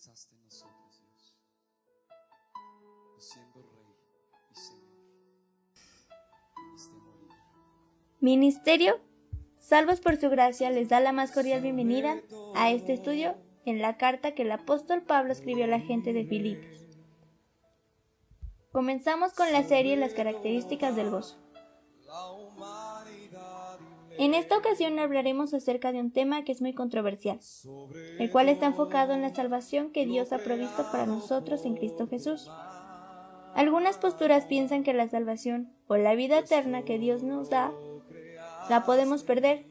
pensaste en nosotros, Dios, siendo Rey y Señor, este morir. Ministerio Salvos por su gracia les da la más cordial bienvenida a este estudio en la carta que el apóstol Pablo escribió a la gente de Filipos. Comenzamos con la serie Las características del gozo. En esta ocasión hablaremos acerca de un tema que es muy controversial, el cual está enfocado en la salvación que Dios ha provisto para nosotros en Cristo Jesús. Algunas posturas piensan que la salvación o la vida eterna que Dios nos da la podemos perder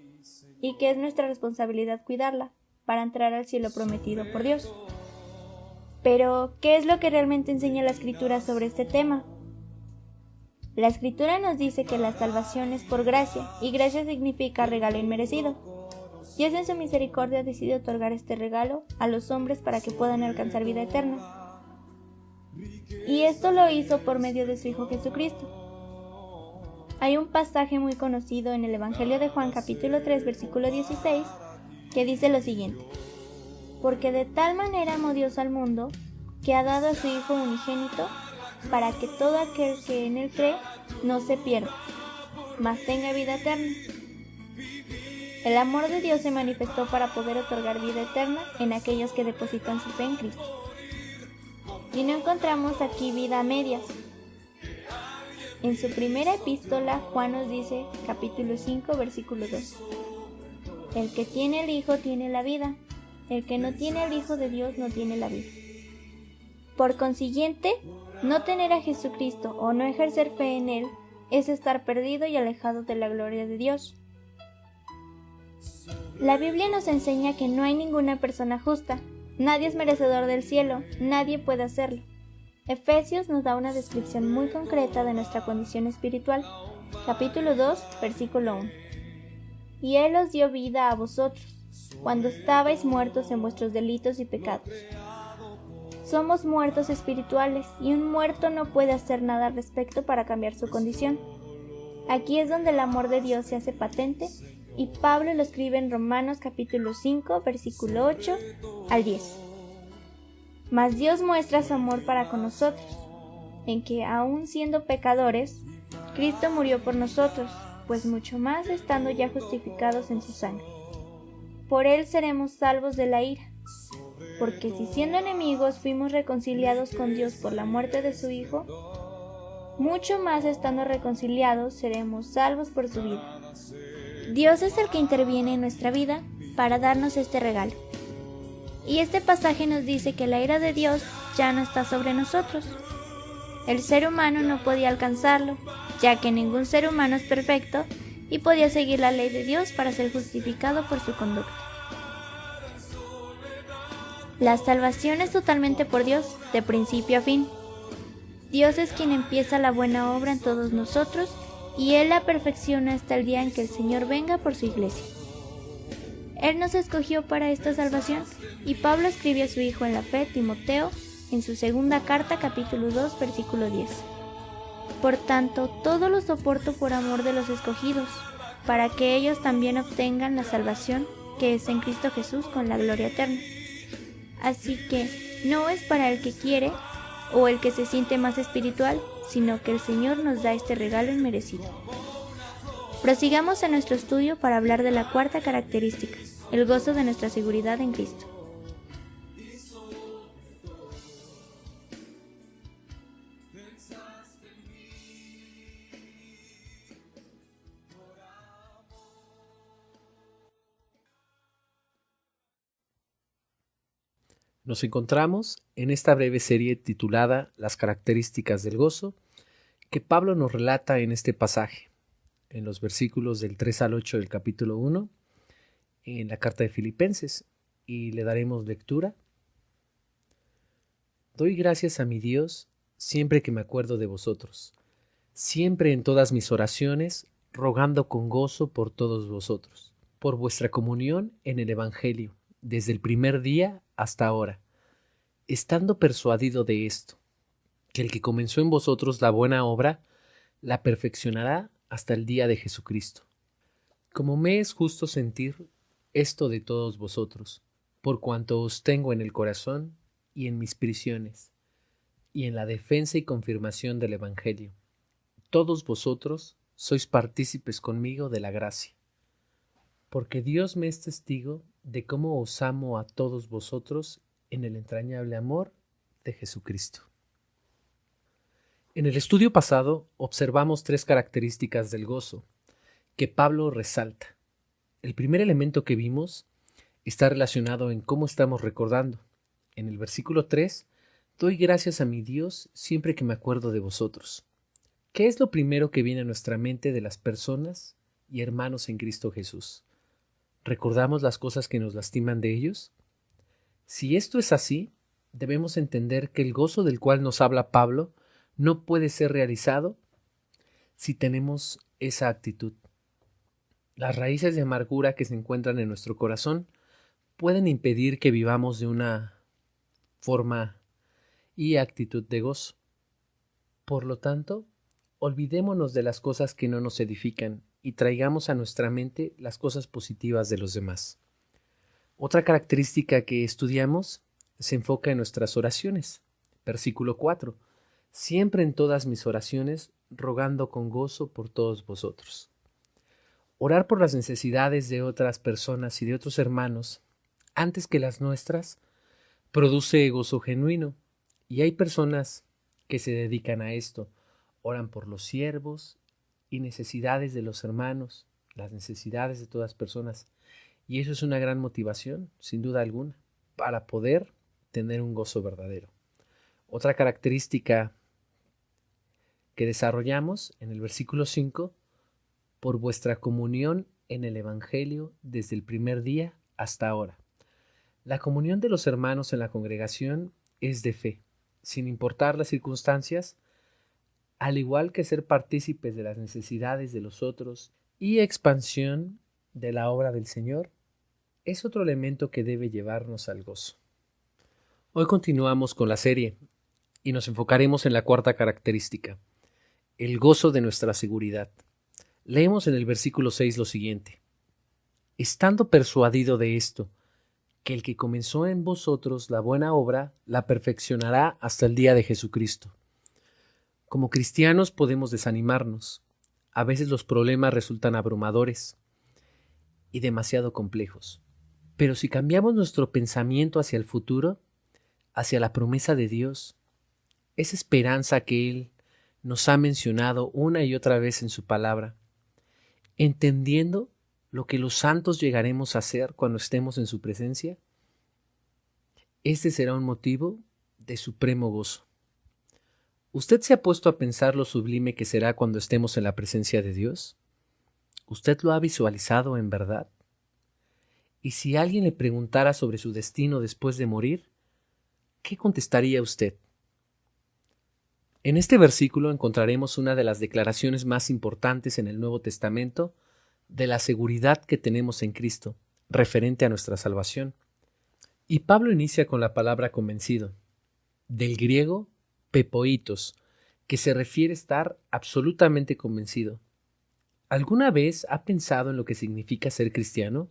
y que es nuestra responsabilidad cuidarla para entrar al cielo prometido por Dios. Pero, ¿qué es lo que realmente enseña la Escritura sobre este tema? La Escritura nos dice que la salvación es por gracia, y gracia significa regalo inmerecido. Dios en su misericordia decide otorgar este regalo a los hombres para que puedan alcanzar vida eterna. Y esto lo hizo por medio de su Hijo Jesucristo. Hay un pasaje muy conocido en el Evangelio de Juan capítulo 3 versículo 16 que dice lo siguiente: porque de tal manera amó Dios al mundo, que ha dado a su Hijo unigénito, para que todo aquel que en él cree no se pierda, mas tenga vida eterna. El amor de Dios se manifestó para poder otorgar vida eterna en aquellos que depositan su fe en Cristo. Y no encontramos aquí vida a medias. En su primera epístola, Juan nos dice, capítulo 5, versículo 2: el que tiene el Hijo tiene la vida, el que no tiene el Hijo de Dios no tiene la vida. Por consiguiente, no tener a Jesucristo o no ejercer fe en Él es estar perdido y alejado de la gloria de Dios. La Biblia nos enseña que no hay ninguna persona justa, nadie es merecedor del cielo, nadie puede hacerlo. Efesios nos da una descripción muy concreta de nuestra condición espiritual, capítulo 2, versículo 1. Y Él os dio vida a vosotros, cuando estabais muertos en vuestros delitos y pecados. Somos muertos espirituales y un muerto no puede hacer nada al respecto para cambiar su condición. Aquí es donde el amor de Dios se hace patente y Pablo lo escribe en Romanos capítulo 5, versículo 8 al 10. Mas Dios muestra su amor para con nosotros, en que aun siendo pecadores, Cristo murió por nosotros, pues mucho más estando ya justificados en su sangre. Por Él seremos salvos de la ira, porque si siendo enemigos fuimos reconciliados con Dios por la muerte de su Hijo, mucho más estando reconciliados seremos salvos por su vida. Dios es el que interviene en nuestra vida para darnos este regalo. Y este pasaje nos dice que la ira de Dios ya no está sobre nosotros. El ser humano no podía alcanzarlo, ya que ningún ser humano es perfecto y podía seguir la ley de Dios para ser justificado por su conducta. La salvación es totalmente por Dios, de principio a fin. Dios es quien empieza la buena obra en todos nosotros y Él la perfecciona hasta el día en que el Señor venga por su iglesia. Él nos escogió para esta salvación y Pablo escribe a su hijo en la fe, Timoteo, en su segunda carta, capítulo 2, versículo 10. Por tanto, todo lo soporto por amor de los escogidos, para que ellos también obtengan la salvación que es en Cristo Jesús con la gloria eterna. Así que no es para el que quiere o el que se siente más espiritual, sino que el Señor nos da este regalo inmerecido. Prosigamos en nuestro estudio para hablar de la cuarta característica, el gozo de nuestra seguridad en Cristo. Nos encontramos en esta breve serie titulada Las características del gozo, que Pablo nos relata en este pasaje, en los versículos del 3 al 8 del capítulo 1, en la carta de Filipenses, y le daremos lectura. Doy gracias a mi Dios siempre que me acuerdo de vosotros, siempre en todas mis oraciones, rogando con gozo por todos vosotros, por vuestra comunión en el Evangelio, desde el primer día hasta ahora, estando persuadido de esto, que el que comenzó en vosotros la buena obra, la perfeccionará hasta el día de Jesucristo. Como me es justo sentir esto de todos vosotros, por cuanto os tengo en el corazón y en mis prisiones, y en la defensa y confirmación del Evangelio. Todos vosotros sois partícipes conmigo de la gracia, porque Dios me es testigo de cómo os amo a todos vosotros en el entrañable amor de Jesucristo. En el estudio pasado observamos 3 características del gozo que Pablo resalta. El primer elemento que vimos está relacionado en cómo estamos recordando. En el versículo 3, doy gracias a mi Dios siempre que me acuerdo de vosotros. ¿Qué es lo primero que viene a nuestra mente de las personas y hermanos en Cristo Jesús? ¿Recordamos las cosas que nos lastiman de ellos? Si esto es así, debemos entender que el gozo del cual nos habla Pablo no puede ser realizado si tenemos esa actitud. Las raíces de amargura que se encuentran en nuestro corazón pueden impedir que vivamos de una forma y actitud de gozo. Por lo tanto, olvidémonos de las cosas que no nos edifican y traigamos a nuestra mente las cosas positivas de los demás. Otra característica que estudiamos se enfoca en nuestras oraciones. Versículo 4. Siempre en todas mis oraciones, rogando con gozo por todos vosotros. Orar por las necesidades de otras personas y de otros hermanos, antes que las nuestras, produce gozo genuino. Y hay personas que se dedican a esto. Oran por los siervos y necesidades de los hermanos, las necesidades de todas personas. Y eso es una gran motivación, sin duda alguna, para poder tener un gozo verdadero. Otra característica que desarrollamos en el versículo 5, por vuestra comunión en el Evangelio desde el primer día hasta ahora. La comunión de los hermanos en la congregación es de fe, sin importar las circunstancias, al igual que ser partícipes de las necesidades de los otros y expansión de la obra del Señor, es otro elemento que debe llevarnos al gozo. Hoy continuamos con la serie y nos enfocaremos en la 4ª característica, el gozo de nuestra seguridad. Leemos en el versículo 6 lo siguiente: estando persuadido de esto, que el que comenzó en vosotros la buena obra, la perfeccionará hasta el día de Jesucristo. Como cristianos podemos desanimarnos. A veces los problemas resultan abrumadores y demasiado complejos. Pero si cambiamos nuestro pensamiento hacia el futuro, hacia la promesa de Dios, esa esperanza que Él nos ha mencionado una y otra vez en su palabra, entendiendo lo que los santos llegaremos a hacer cuando estemos en su presencia, este será un motivo de supremo gozo. ¿Usted se ha puesto a pensar lo sublime que será cuando estemos en la presencia de Dios? ¿Usted lo ha visualizado en verdad? Y si alguien le preguntara sobre su destino después de morir, ¿qué contestaría usted? En este versículo encontraremos una de las declaraciones más importantes en el Nuevo Testamento de la seguridad que tenemos en Cristo, referente a nuestra salvación. Y Pablo inicia con la palabra convencido, del griego pepoitos, que se refiere a estar absolutamente convencido. ¿Alguna vez ha pensado en lo que significa ser cristiano?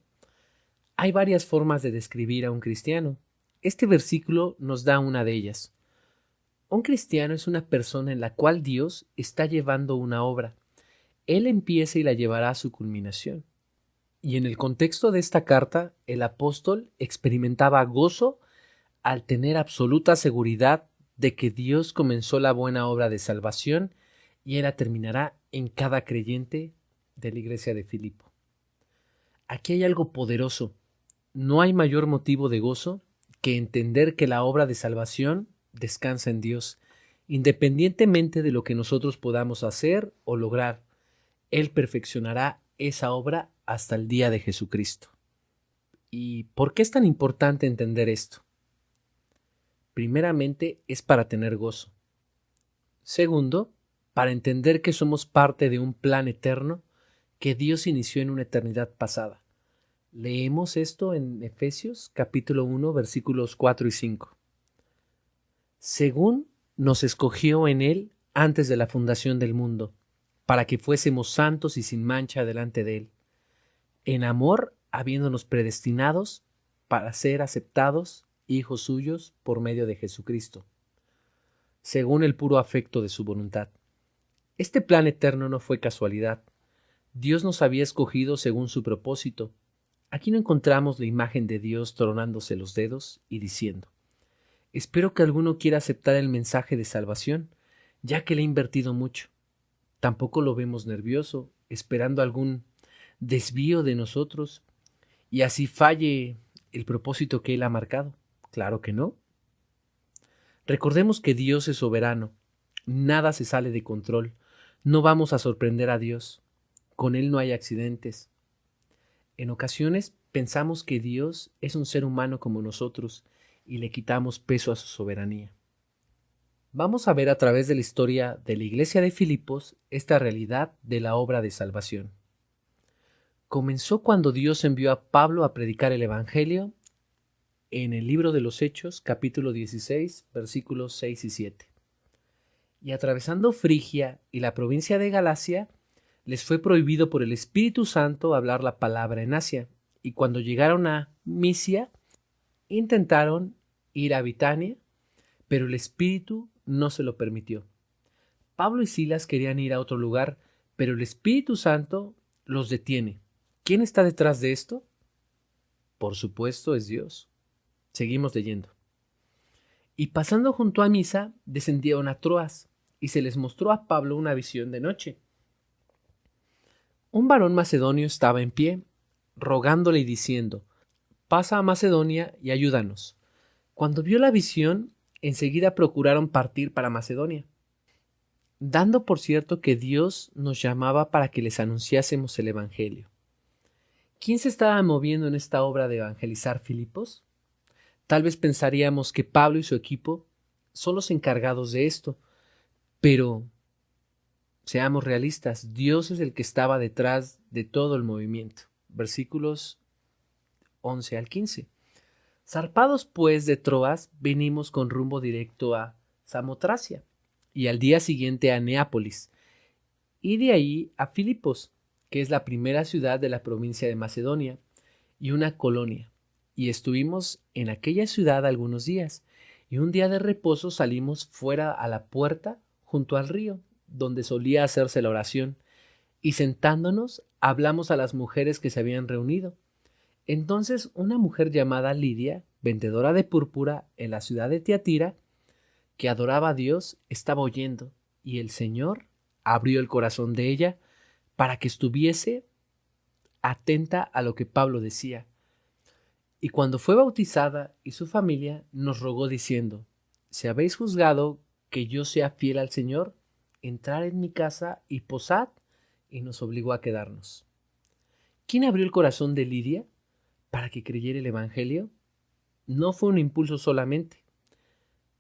Hay varias formas de describir a un cristiano. Este versículo nos da una de ellas. Un cristiano es una persona en la cual Dios está llevando una obra. Él empieza y la llevará a su culminación. Y en el contexto de esta carta, el apóstol experimentaba gozo al tener absoluta seguridad de que Dios comenzó la buena obra de salvación y él la terminará en cada creyente de la iglesia de Filipo. Aquí hay algo poderoso. No hay mayor motivo de gozo que entender que la obra de salvación descansa en Dios, independientemente de lo que nosotros podamos hacer o lograr. Él perfeccionará esa obra hasta el día de Jesucristo. ¿Y por qué es tan importante entender esto? Primeramente, es para tener gozo. Segundo, para entender que somos parte de un plan eterno que Dios inició en una eternidad pasada. Leemos esto en Efesios capítulo 1, versículos 4 y 5. Según nos escogió en Él antes de la fundación del mundo, para que fuésemos santos y sin mancha delante de Él, en amor habiéndonos predestinados para ser aceptados hijos suyos por medio de Jesucristo, según el puro afecto de su voluntad. Este plan eterno no fue casualidad. Dios nos había escogido según su propósito. Aquí no encontramos la imagen de Dios tronándose los dedos y diciendo: espero que alguno quiera aceptar el mensaje de salvación, ya que le he invertido mucho. Tampoco lo vemos nervioso, esperando algún desvío de nosotros y así falle el propósito que Él ha marcado. Claro que no. Recordemos que Dios es soberano. Nada se sale de control. No vamos a sorprender a Dios. Con Él no hay accidentes. En ocasiones pensamos que Dios es un ser humano como nosotros y le quitamos peso a su soberanía. Vamos a ver a través de la historia de la iglesia de Filipos esta realidad de la obra de salvación. Comenzó cuando Dios envió a Pablo a predicar el Evangelio en el libro de los Hechos, capítulo 16, versículos 6 y 7. Y atravesando Frigia y la provincia de Galacia, les fue prohibido por el Espíritu Santo hablar la palabra en Asia, y cuando llegaron a Misia, intentaron ir a Bitania, pero el Espíritu no se lo permitió. Pablo y Silas querían ir a otro lugar, pero el Espíritu Santo los detiene. ¿Quién está detrás de esto? Por supuesto, es Dios. Seguimos leyendo. Y pasando junto a Misa, descendieron a Troas, y se les mostró a Pablo una visión de noche. Un varón macedonio estaba en pie, rogándole y diciendo: pasa a Macedonia y ayúdanos. Cuando vio la visión, enseguida procuraron partir para Macedonia, dando por cierto que Dios nos llamaba para que les anunciásemos el Evangelio. ¿Quién se estaba moviendo en esta obra de evangelizar Filipos? Tal vez pensaríamos que Pablo y su equipo son los encargados de esto, pero seamos realistas, Dios es el que estaba detrás de todo el movimiento. Versículos 11 al 15. Zarpados pues de Troas, venimos con rumbo directo a Samotracia y al día siguiente a Neápolis, y de ahí a Filipos, que es la primera ciudad de la provincia de Macedonia y una colonia, y estuvimos en aquella ciudad algunos días, y un día de reposo salimos fuera a la puerta junto al río, donde solía hacerse la oración, y sentándonos hablamos a las mujeres que se habían reunido. Entonces una mujer llamada Lidia, vendedora de púrpura en la ciudad de Tiatira, que adoraba a Dios, estaba oyendo, y el Señor abrió el corazón de ella para que estuviese atenta a lo que Pablo decía. Y cuando fue bautizada y su familia, nos rogó diciendo: si habéis juzgado que yo sea fiel al Señor, entrad en mi casa y posad, y nos obligó a quedarnos. ¿Quién abrió el corazón de Lidia para que creyera el Evangelio? No fue un impulso solamente.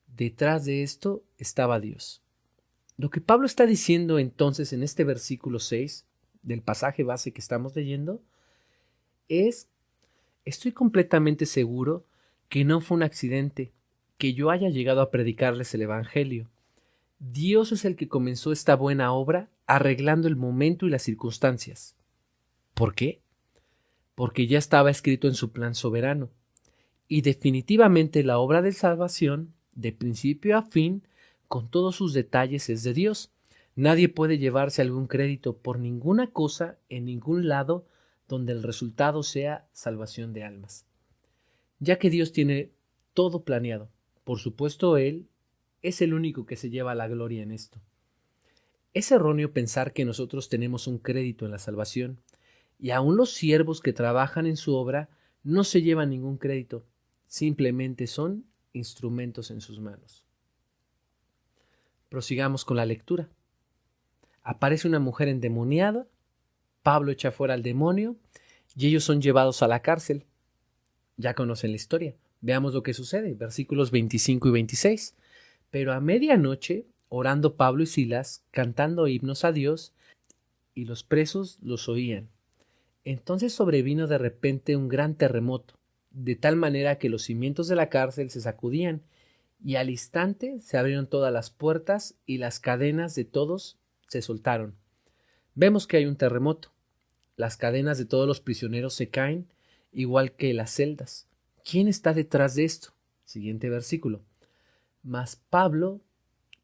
Detrás de esto estaba Dios. Lo que Pablo está diciendo entonces en este versículo 6 del pasaje base que estamos leyendo es: estoy completamente seguro que no fue un accidente que yo haya llegado a predicarles el Evangelio. Dios es el que comenzó esta buena obra arreglando el momento y las circunstancias. ¿Por qué? Porque ya estaba escrito en su plan soberano. Y definitivamente la obra de salvación, de principio a fin, con todos sus detalles, es de Dios. Nadie puede llevarse algún crédito por ninguna cosa en ningún lado donde el resultado sea salvación de almas. Ya que Dios tiene todo planeado, por supuesto Él es el único que se lleva la gloria en esto. Es erróneo pensar que nosotros tenemos un crédito en la salvación, y aun los siervos que trabajan en su obra no se llevan ningún crédito, simplemente son instrumentos en sus manos. Prosigamos con la lectura. Aparece una mujer endemoniada, Pablo echa fuera al demonio y ellos son llevados a la cárcel. Ya conocen la historia. Veamos lo que sucede, versículos 25 y 26. Pero a medianoche, orando Pablo y Silas, cantando himnos a Dios, y los presos los oían. Entonces sobrevino de repente un gran terremoto, de tal manera que los cimientos de la cárcel se sacudían, y al instante se abrieron todas las puertas y las cadenas de todos se soltaron. Vemos que hay un terremoto. Las cadenas de todos los prisioneros se caen, igual que las celdas. ¿Quién está detrás de esto? Siguiente versículo. Mas Pablo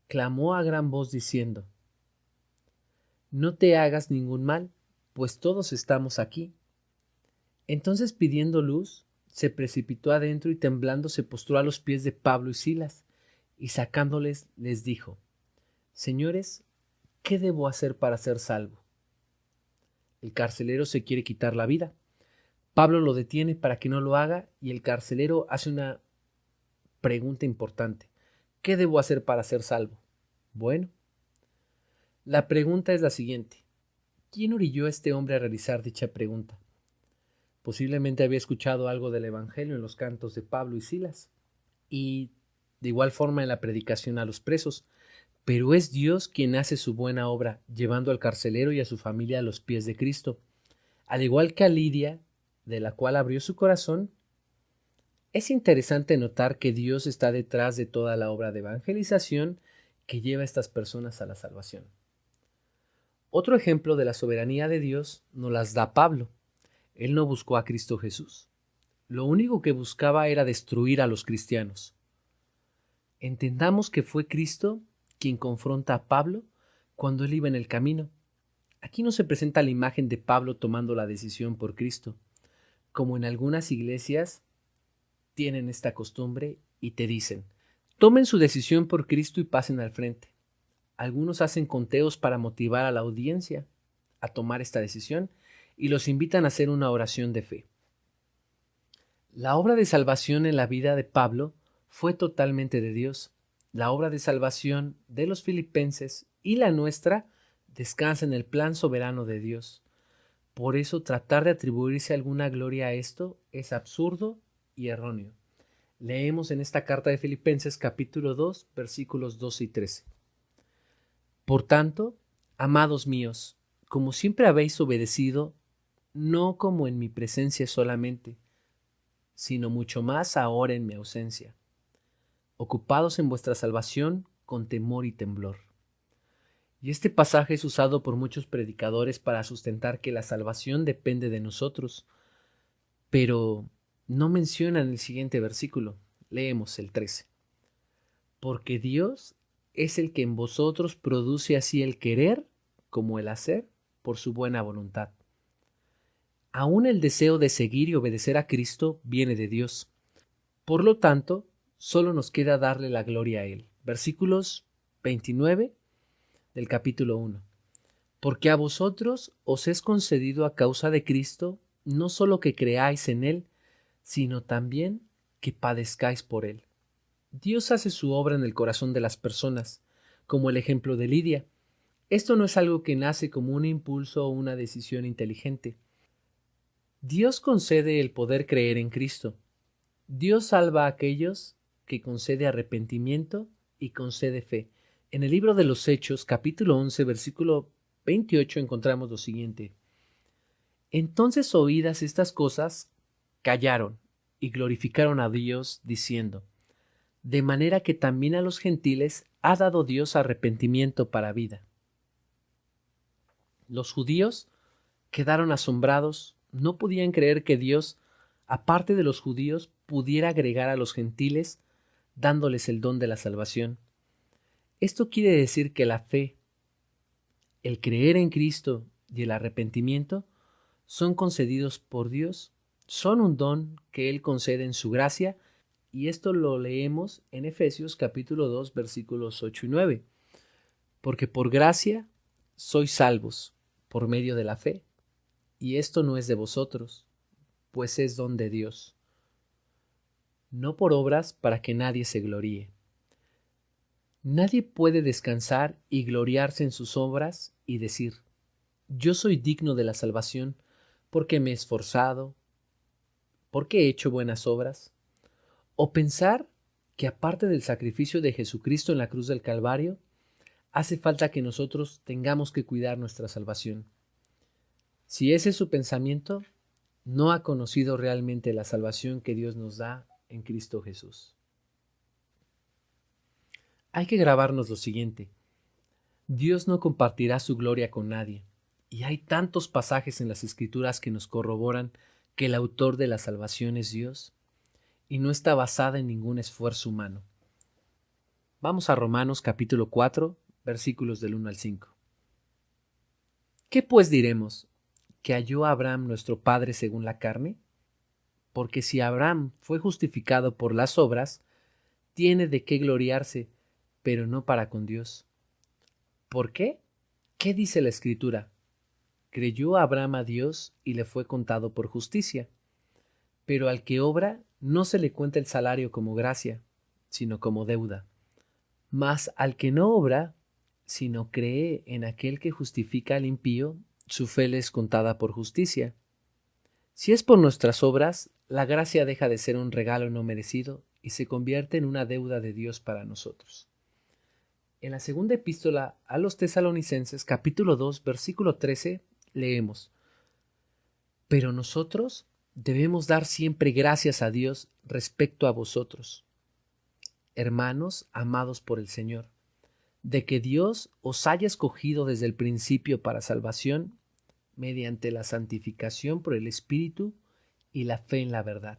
clamó a gran voz diciendo: no te hagas ningún mal, pues todos estamos aquí. Entonces, pidiendo luz, se precipitó adentro y temblando se postró a los pies de Pablo y Silas, y sacándoles les dijo: Señores, ¿qué debo hacer para ser salvo? El carcelero se quiere quitar la vida. Pablo lo detiene para que no lo haga y el carcelero hace una pregunta importante: ¿qué debo hacer para ser salvo? Bueno, la pregunta es la siguiente: ¿quién orilló a este hombre a realizar dicha pregunta? Posiblemente había escuchado algo del Evangelio en los cantos de Pablo y Silas, y de igual forma en la predicación a los presos, pero es Dios quien hace su buena obra, llevando al carcelero y a su familia a los pies de Cristo. Al igual que a Lidia, de la cual abrió su corazón, es interesante notar que Dios está detrás de toda la obra de evangelización que lleva a estas personas a la salvación. Otro ejemplo de la soberanía de Dios nos las da Pablo. Él no buscó a Cristo Jesús. Lo único que buscaba era destruir a los cristianos. Entendamos que fue Cristo quien confronta a Pablo cuando él iba en el camino. Aquí no se presenta la imagen de Pablo tomando la decisión por Cristo, como en algunas iglesias tienen esta costumbre y te dicen: tomen su decisión por Cristo y pasen al frente. Algunos hacen conteos para motivar a la audiencia a tomar esta decisión y los invitan a hacer una oración de fe. La obra de salvación en la vida de Pablo fue totalmente de Dios. La obra de salvación de los filipenses y la nuestra descansa en el plan soberano de Dios. Por eso tratar de atribuirse alguna gloria a esto es absurdo y erróneo. Leemos en esta carta de Filipenses capítulo 2, versículos 12 y 13. Por tanto, amados míos, como siempre habéis obedecido, no como en mi presencia solamente, sino mucho más ahora en mi ausencia, ocupados en vuestra salvación con temor y temblor. Y este pasaje es usado por muchos predicadores para sustentar que la salvación depende de nosotros, pero no mencionan el siguiente versículo. Leemos el 13. Porque Dios es el que en vosotros produce así el querer como el hacer por su buena voluntad. Aún el deseo de seguir y obedecer a Cristo viene de Dios. Por lo tanto, solo nos queda darle la gloria a Él. Versículos 29 del capítulo 1. Porque a vosotros os es concedido a causa de Cristo no solo que creáis en Él, sino también que padezcáis por Él. Dios hace su obra en el corazón de las personas, como el ejemplo de Lidia. Esto no es algo que nace como un impulso o una decisión inteligente. Dios concede el poder creer en Cristo. Dios salva a aquellos que concede arrepentimiento y concede fe. En el libro de los Hechos, capítulo 11, versículo 28, encontramos lo siguiente. Entonces, oídas estas cosas, callaron y glorificaron a Dios, diciendo: de manera que también a los gentiles ha dado Dios arrepentimiento para vida. Los judíos quedaron asombrados. No podían creer que Dios, aparte de los judíos, pudiera agregar a los gentiles, dándoles el don de la salvación. Esto quiere decir que la fe, el creer en Cristo y el arrepentimiento son concedidos por Dios, son un don que Él concede en su gracia, y esto lo leemos en Efesios capítulo 2, versículos 8 y 9. Porque por gracia sois salvos por medio de la fe. Y esto no es de vosotros, pues es don de Dios, no por obras para que nadie se gloríe. Nadie puede descansar y gloriarse en sus obras y decir: yo soy digno de la salvación porque me he esforzado, porque he hecho buenas obras. O pensar que aparte del sacrificio de Jesucristo en la cruz del Calvario, hace falta que nosotros tengamos que cuidar nuestra salvación. Si ese es su pensamiento, no ha conocido realmente la salvación que Dios nos da en Cristo Jesús. Hay que grabarnos lo siguiente: Dios no compartirá su gloria con nadie, y hay tantos pasajes en las Escrituras que nos corroboran que el autor de la salvación es Dios. y no está basada en ningún esfuerzo humano. Vamos a Romanos capítulo 4, versículos del 1 al 5. ¿Qué pues diremos? ¿Que halló a Abraham nuestro padre según la carne? Porque si Abraham fue justificado por las obras, tiene de qué gloriarse, pero no para con Dios. ¿Por qué? ¿Qué dice la Escritura? Creyó Abraham a Dios y le fue contado por justicia. Pero al que obra no se le cuenta el salario como gracia, sino como deuda. Mas al que no obra, sino cree en aquel que justifica al impío, su fe le es contada por justicia. Si es por nuestras obras, la gracia deja de ser un regalo no merecido y se convierte en una deuda de Dios para nosotros. En la segunda epístola a los Tesalonicenses, capítulo 2, versículo 13, leemos: Pero nosotros debemos dar siempre gracias a Dios respecto a vosotros, hermanos amados por el Señor, de que Dios os haya escogido desde el principio para salvación, mediante la santificación por el Espíritu y la fe en la verdad.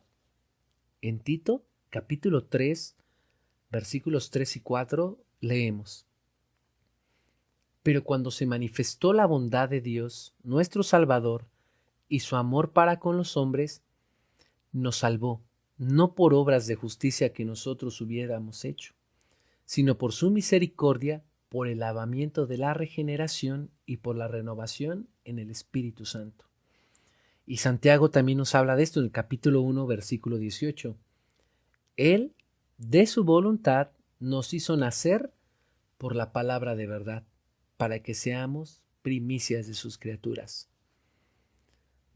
En Tito, capítulo 3, versículos 3 y 4, leemos: Pero cuando se manifestó la bondad de Dios, nuestro Salvador, y su amor para con los hombres, nos salvó, no por obras de justicia que nosotros hubiéramos hecho, sino por su misericordia, por el lavamiento de la regeneración y por la renovación en el Espíritu Santo. Y Santiago también nos habla de esto en el capítulo 1, versículo 18. Él, de su voluntad, nos hizo nacer por la palabra de verdad, para que seamos primicias de sus criaturas.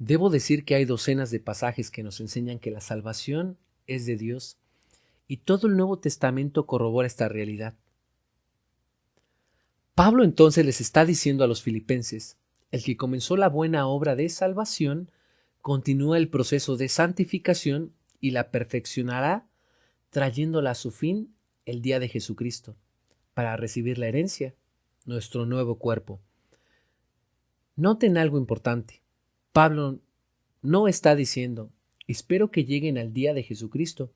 Debo decir que hay docenas de pasajes que nos enseñan que la salvación es de Dios, y todo el Nuevo Testamento corrobora esta realidad. Pablo entonces les está diciendo a los filipenses: el que comenzó la buena obra de salvación continúa el proceso de santificación y la perfeccionará, trayéndola a su fin el día de Jesucristo, para recibir la herencia, nuestro nuevo cuerpo. Noten algo importante. Pablo no está diciendo: espero que lleguen al día de Jesucristo,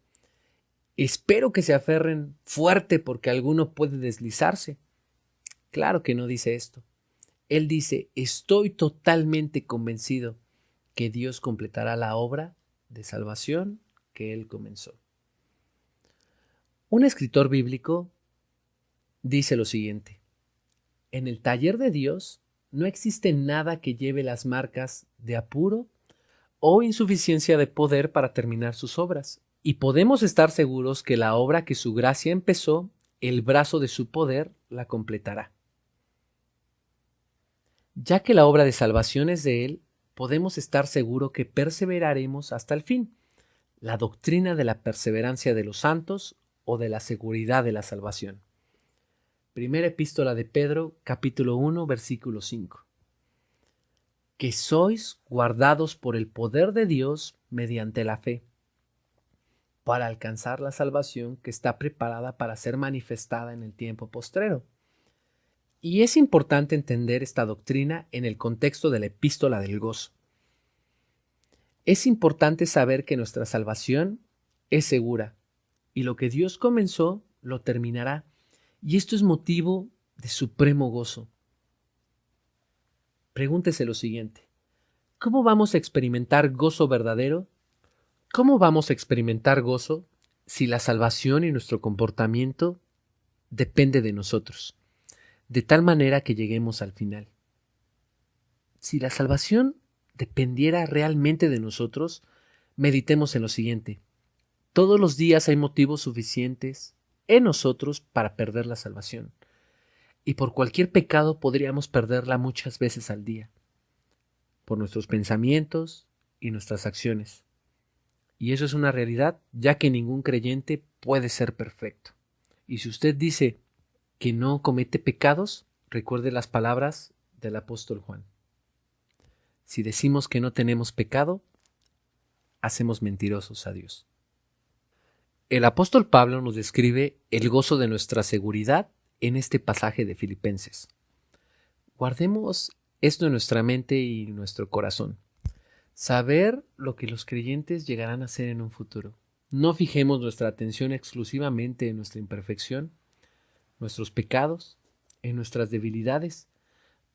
espero que se aferren fuerte porque alguno puede deslizarse. Claro que no dice esto. Él dice: estoy totalmente convencido que Dios completará la obra de salvación que Él comenzó. Un escritor bíblico dice lo siguiente: en el taller de Dios no existe nada que lleve las marcas de apuro o insuficiencia de poder para terminar sus obras, y podemos estar seguros que la obra que su gracia empezó, el brazo de su poder la completará. Ya que la obra de salvación es de Él, podemos estar seguros que perseveraremos hasta el fin. La doctrina de la perseverancia de los santos o de la seguridad de la salvación. Primera epístola de Pedro, capítulo 1, versículo 5. Que sois guardados por el poder de Dios mediante la fe, para alcanzar la salvación que está preparada para ser manifestada en el tiempo postrero. Y es importante entender esta doctrina en el contexto de la epístola del gozo. Es importante saber que nuestra salvación es segura, y lo que Dios comenzó lo terminará, y esto es motivo de supremo gozo. Pregúntese lo siguiente: ¿cómo vamos a experimentar gozo verdadero? ¿Cómo vamos a experimentar gozo si la salvación y nuestro comportamiento depende de nosotros, de tal manera que lleguemos al final? Si la salvación dependiera realmente de nosotros, meditemos en lo siguiente: todos los días hay motivos suficientes en nosotros para perder la salvación, y por cualquier pecado podríamos perderla muchas veces al día, por nuestros pensamientos y nuestras acciones. Y eso es una realidad, ya que ningún creyente puede ser perfecto. Y si usted dice que no comete pecados, recuerde las palabras del apóstol Juan: si decimos que no tenemos pecado, hacemos mentirosos a Dios. El apóstol Pablo nos describe el gozo de nuestra seguridad en este pasaje de Filipenses. Guardemos esto en nuestra mente y nuestro corazón. Saber lo que los creyentes llegarán a hacer en un futuro. No fijemos nuestra atención exclusivamente en nuestra imperfección, nuestros pecados, en nuestras debilidades,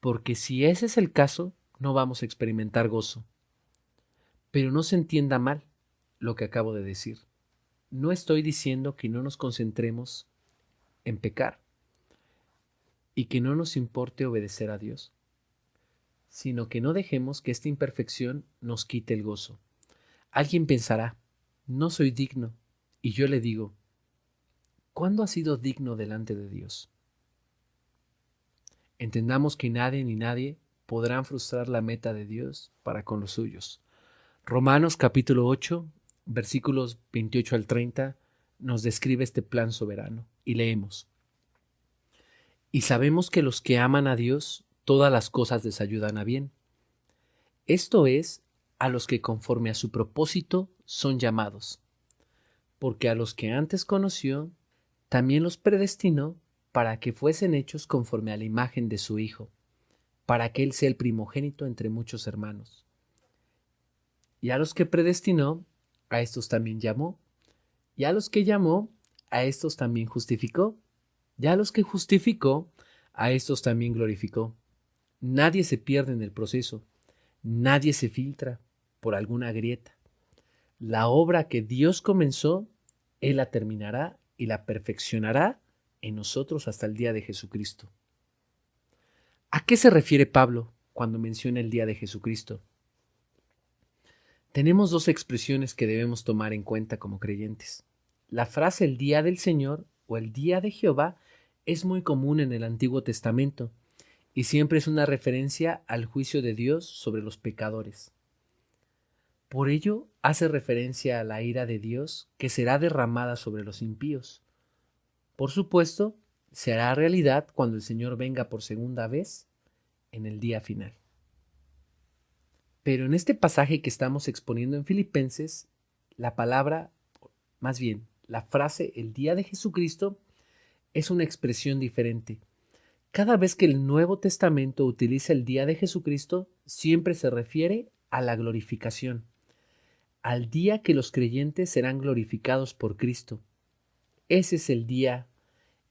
porque si ese es el caso, no vamos a experimentar gozo. Pero no se entienda mal lo que acabo de decir. No estoy diciendo que no nos concentremos en pecar y que no nos importe obedecer a Dios, sino que no dejemos que esta imperfección nos quite el gozo. Alguien pensará, no soy digno, y yo le digo, ¿cuándo has sido digno delante de Dios? Entendamos que nadie ni nadie podrán frustrar la meta de Dios para con los suyos. Romanos capítulo 8, versículos 28 al 30, nos describe este plan soberano, y leemos. Y sabemos que los que aman a Dios, todas las cosas les ayudan a bien. Esto es, a los que conforme a su propósito son llamados. Porque a los que antes conoció, también los predestinó para que fuesen hechos conforme a la imagen de su Hijo, para que Él sea el primogénito entre muchos hermanos. Y a los que predestinó, a estos también llamó. Y a los que llamó, a estos también justificó. Y a los que justificó, a estos también glorificó. Nadie se pierde en el proceso. Nadie se filtra por alguna grieta. La obra que Dios comenzó, Él la terminará y la perfeccionará en nosotros hasta el día de Jesucristo. ¿A qué se refiere Pablo cuando menciona el día de Jesucristo? Tenemos dos expresiones que debemos tomar en cuenta como creyentes. La frase el día del Señor o el día de Jehová es muy común en el Antiguo Testamento y siempre es una referencia al juicio de Dios sobre los pecadores. Por ello hace referencia a la ira de Dios que será derramada sobre los impíos. Por supuesto, se hará realidad cuando el Señor venga por segunda vez en el día final. Pero en este pasaje que estamos exponiendo en Filipenses, la frase el día de Jesucristo es una expresión diferente. Cada vez que el Nuevo Testamento utiliza el día de Jesucristo, siempre se refiere a la glorificación, al día que los creyentes serán glorificados por Cristo. Ese es el día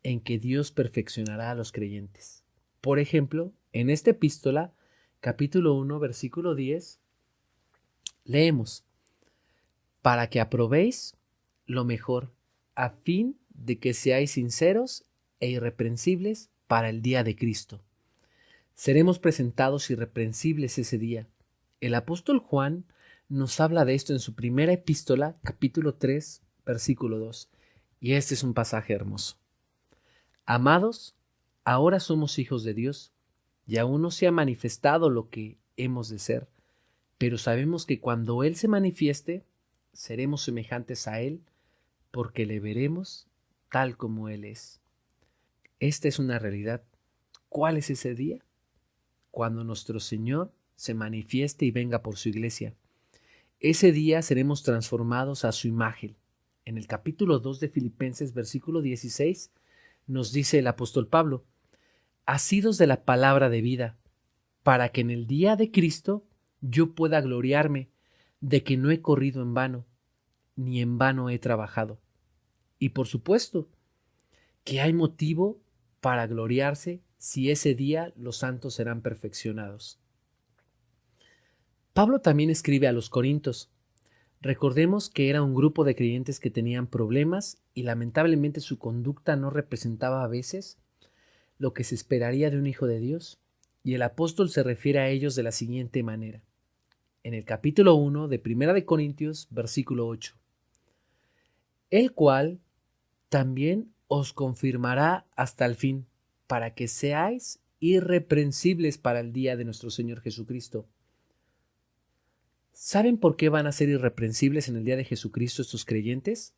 en que Dios perfeccionará a los creyentes. Por ejemplo, en esta epístola, capítulo 1, versículo 10, leemos, para que aprobéis lo mejor, a fin de que seáis sinceros e irreprensibles para el día de Cristo. Seremos presentados irreprensibles ese día. El apóstol Juan nos habla de esto en su primera epístola, capítulo 3, versículo 2, y este es un pasaje hermoso. Amados, ahora somos hijos de Dios, y aún no se ha manifestado lo que hemos de ser, pero sabemos que cuando Él se manifieste, seremos semejantes a Él, porque le veremos tal como Él es. Esta es una realidad. ¿Cuál es ese día? Cuando nuestro Señor se manifieste y venga por su iglesia. Ese día seremos transformados a su imagen. En el capítulo 2 de Filipenses, versículo 16, nos dice el apóstol Pablo, asidos de la palabra de vida, para que en el día de Cristo yo pueda gloriarme de que no he corrido en vano, ni en vano he trabajado. Y por supuesto que hay motivo para gloriarse si ese día los santos serán perfeccionados. Pablo también escribe a los Corintios. Recordemos que era un grupo de creyentes que tenían problemas y lamentablemente su conducta no representaba a veces lo que se esperaría de un hijo de Dios, y el apóstol se refiere a ellos de la siguiente manera. En el capítulo 1 de Primera de Corintios, versículo 8. El cual también os confirmará hasta el fin, para que seáis irreprensibles para el día de nuestro Señor Jesucristo. ¿Saben por qué van a ser irreprensibles en el día de Jesucristo estos creyentes?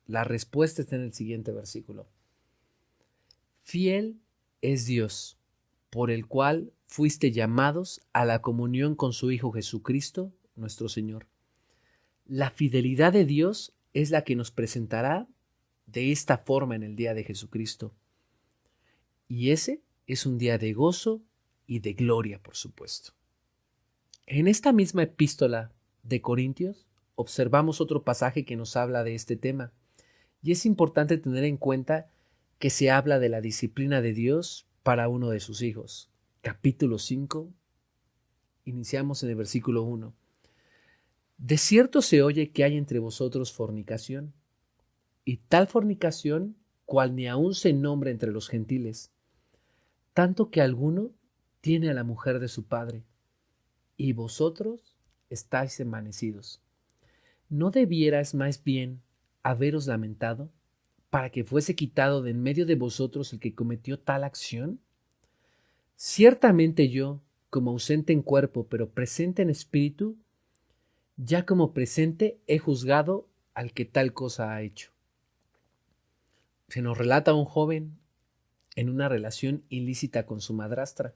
La respuesta está en el siguiente versículo. Fiel es Dios, por el cual fuiste llamados a la comunión con su Hijo Jesucristo, nuestro Señor. La fidelidad de Dios es la que nos presentará de esta forma en el día de Jesucristo. Y ese es un día de gozo y de gloria, por supuesto. En esta misma epístola de Corintios, observamos otro pasaje que nos habla de este tema. Y es importante tener en cuenta que se habla de la disciplina de Dios para uno de sus hijos. Capítulo 5, iniciamos en el versículo 1. De cierto se oye que hay entre vosotros fornicación, y tal fornicación cual ni aun se nombra entre los gentiles, tanto que alguno tiene a la mujer de su padre, y vosotros estáis envanecidos. ¿No debierais más bien haberos lamentado para que fuese quitado de en medio de vosotros el que cometió tal acción? Ciertamente yo, como ausente en cuerpo, pero presente en espíritu, ya como presente he juzgado al que tal cosa ha hecho. Se nos relata a un joven en una relación ilícita con su madrastra,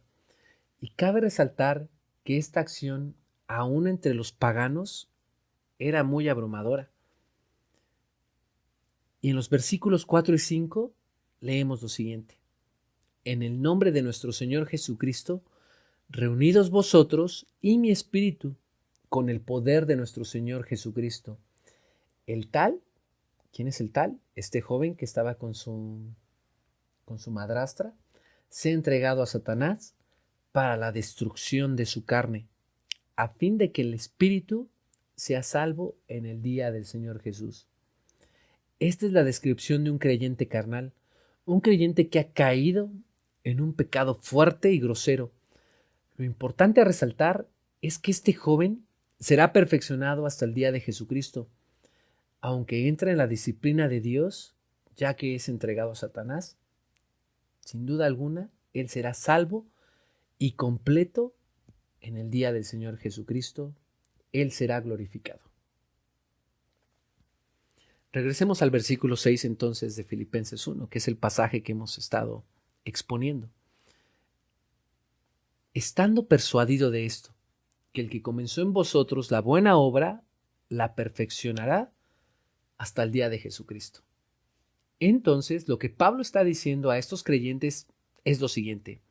y cabe resaltar que esta acción, aún entre los paganos, era muy abrumadora. Y en los versículos 4 y 5 leemos lo siguiente: en el nombre de nuestro Señor Jesucristo, reunidos vosotros y mi espíritu, con el poder de nuestro Señor Jesucristo. El tal, ¿quién es el tal? Este joven que estaba con su madrastra, se ha entregado a Satanás para la destrucción de su carne, a fin de que el espíritu sea salvo en el día del Señor Jesús. Esta es la descripción de un creyente carnal, un creyente que ha caído en un pecado fuerte y grosero. Lo importante a resaltar es que este joven será perfeccionado hasta el día de Jesucristo, aunque entra en la disciplina de Dios, ya que es entregado a Satanás. Sin duda alguna, él será salvo y completo en el día del Señor Jesucristo. Él será glorificado. Regresemos al versículo 6 entonces de Filipenses 1, que es el pasaje que hemos estado exponiendo. Estando persuadido de esto, que el que comenzó en vosotros la buena obra, la perfeccionará hasta el día de Jesucristo. Entonces, lo que Pablo está diciendo a estos creyentes es lo siguiente: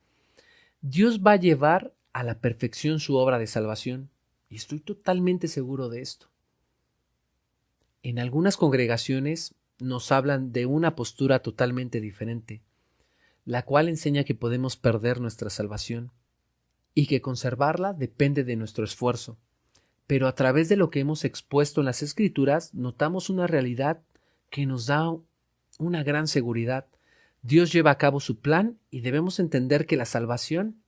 Dios va a llevar a la perfección su obra de salvación, y estoy totalmente seguro de esto. En algunas congregaciones nos hablan de una postura totalmente diferente, la cual enseña que podemos perder nuestra salvación y que conservarla depende de nuestro esfuerzo. Pero a través de lo que hemos expuesto en las Escrituras, notamos una realidad que nos da una gran seguridad. Dios lleva a cabo su plan y debemos entender que la salvación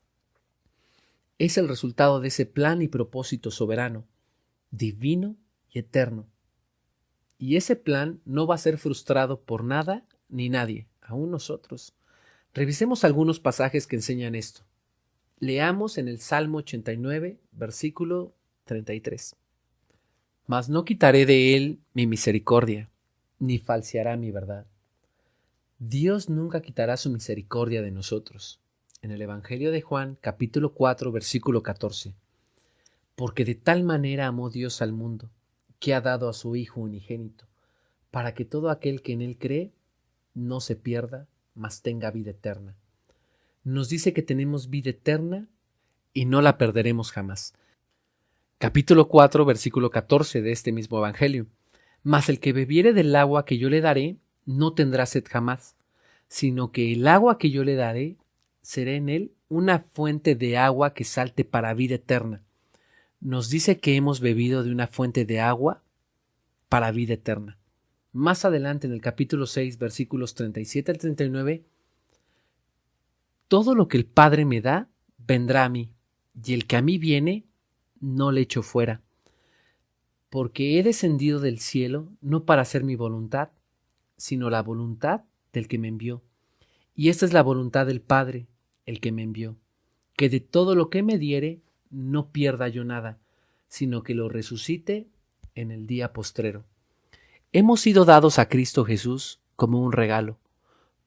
es el resultado de ese plan y propósito soberano, divino y eterno. Y ese plan no va a ser frustrado por nada ni nadie, aún nosotros. Revisemos algunos pasajes que enseñan esto. Leamos en el Salmo 89, versículo 33. Mas no quitaré de él mi misericordia, ni falseará mi verdad. Dios nunca quitará su misericordia de nosotros. En el Evangelio de Juan, capítulo 4, versículo 14. Porque de tal manera amó Dios al mundo, que ha dado a su Hijo unigénito, para que todo aquel que en él cree no se pierda, mas tenga vida eterna. Nos dice que tenemos vida eterna y no la perderemos jamás. Capítulo 4, versículo 14 de este mismo Evangelio. Mas el que bebiere del agua que yo le daré, no tendrá sed jamás, sino que el agua que yo le daré será en él una fuente de agua que salte para vida eterna. Nos dice que hemos bebido de una fuente de agua para vida eterna. Más adelante en el capítulo 6, versículos 37 al 39, todo lo que el Padre me da, vendrá a mí, y el que a mí viene, no le echo fuera. Porque he descendido del cielo, no para hacer mi voluntad, sino la voluntad del que me envió. Y esta es la voluntad del Padre, el que me envió, que de todo lo que me diere, no pierda yo nada, sino que lo resucite en el día postrero. Hemos sido dados a Cristo Jesús como un regalo,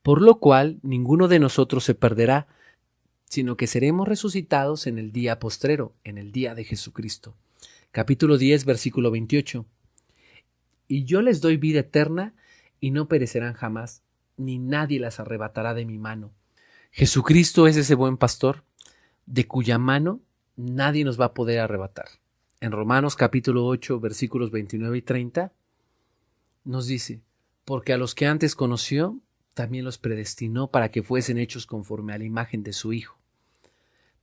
por lo cual ninguno de nosotros se perderá, sino que seremos resucitados en el día postrero, en el día de Jesucristo. Capítulo 10, versículo 28. Y yo les doy vida eterna, y no perecerán jamás, ni nadie las arrebatará de mi mano. Jesucristo es ese buen pastor, de cuya mano nadie nos va a poder arrebatar. en Romanos capítulo 8, versículos 29 y 30, nos dice, porque a los que antes conoció, también los predestinó para que fuesen hechos conforme a la imagen de su Hijo,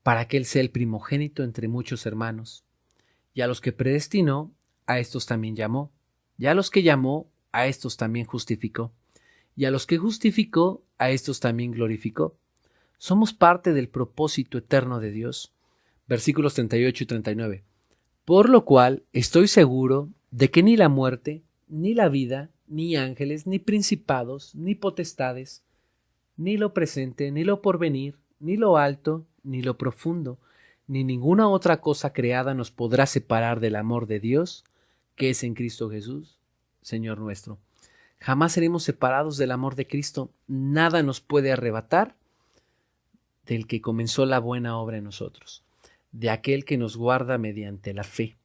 para que Él sea el primogénito entre muchos hermanos. Y a los que predestinó, a estos también llamó. Y a los que llamó, a estos también justificó. Y a los que justificó, a estos también glorificó. Somos parte del propósito eterno de Dios. Versículos 38 y 39. Por lo cual estoy seguro de que ni la muerte, ni la vida, ni ángeles, ni principados, ni potestades, ni lo presente, ni lo porvenir, ni lo alto, ni lo profundo, ni ninguna otra cosa creada nos podrá separar del amor de Dios, que es en Cristo Jesús, Señor nuestro. Jamás seremos separados del amor de Cristo. Nada nos puede arrebatar del que comenzó la buena obra en nosotros, de aquel que nos guarda mediante la fe.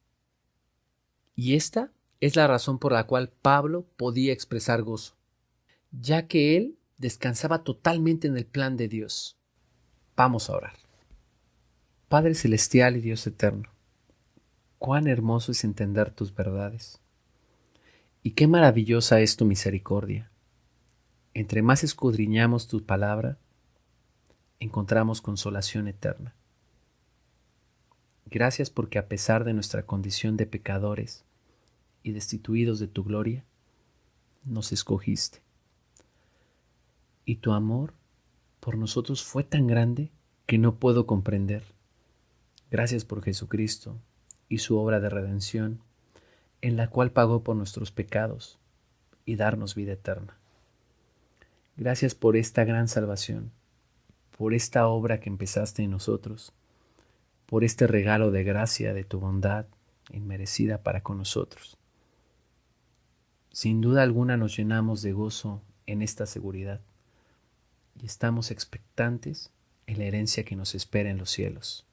Y esta es la razón por la cual Pablo podía expresar gozo, ya que él descansaba totalmente en el plan de Dios. Vamos a orar. Padre celestial y Dios eterno, cuán hermoso es entender tus verdades, y qué maravillosa es tu misericordia. Entre más escudriñamos tu palabra, encontramos consolación eterna. Gracias porque a pesar de nuestra condición de pecadores y destituidos de tu gloria, nos escogiste. Y tu amor por nosotros fue tan grande que no puedo comprender. Gracias por Jesucristo y su obra de redención, en la cual pagó por nuestros pecados y darnos vida eterna. Gracias por esta gran salvación, por esta obra que empezaste en nosotros, por este regalo de gracia de tu bondad inmerecida para con nosotros. Sin duda alguna nos llenamos de gozo en esta seguridad y estamos expectantes en la herencia que nos espera en los cielos.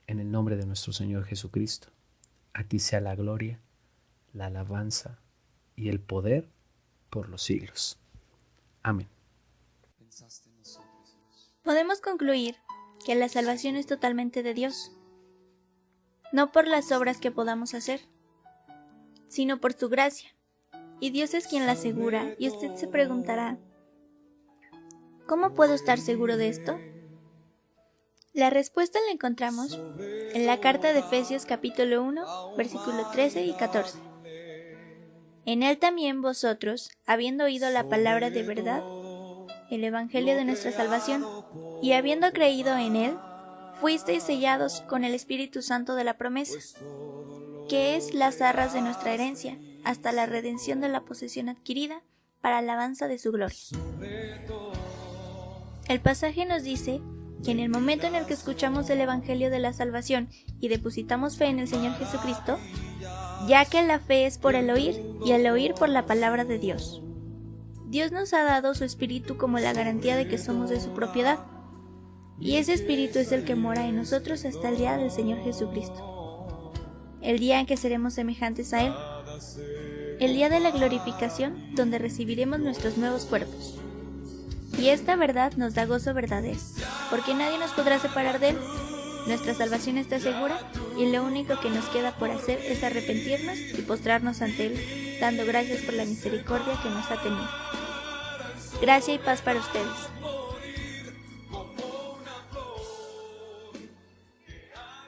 En el nombre de nuestro Señor Jesucristo, a ti sea la gloria, la alabanza y el poder por los siglos. Amén. Podemos concluir que la salvación es totalmente de Dios, no por las obras que podamos hacer, sino por su gracia, y Dios es quien la asegura, y usted se preguntará, ¿cómo puedo estar seguro de esto? La respuesta la encontramos en la carta de Efesios capítulo 1, versículo 13 y 14. En él también vosotros, habiendo oído la palabra de verdad, el evangelio de nuestra salvación, y habiendo creído en él, fuisteis sellados con el Espíritu Santo de la promesa, que es las arras de nuestra herencia, hasta la redención de la posesión adquirida, para alabanza de su gloria. El pasaje nos dice que en el momento en el que escuchamos el evangelio de la salvación y depositamos fe en el Señor Jesucristo, ya que la fe es por el oír y el oír por la palabra de Dios. Dios nos ha dado su Espíritu como la garantía de que somos de su propiedad, y ese Espíritu es el que mora en nosotros hasta el día del Señor Jesucristo, el día en que seremos semejantes a Él, el día de la glorificación donde recibiremos nuestros nuevos cuerpos. Y esta verdad nos da gozo verdadero, porque nadie nos podrá separar de Él. Nuestra salvación está segura y lo único que nos queda por hacer es arrepentirnos y postrarnos ante Él, dando gracias por la misericordia que nos ha tenido. Gracia y paz para ustedes.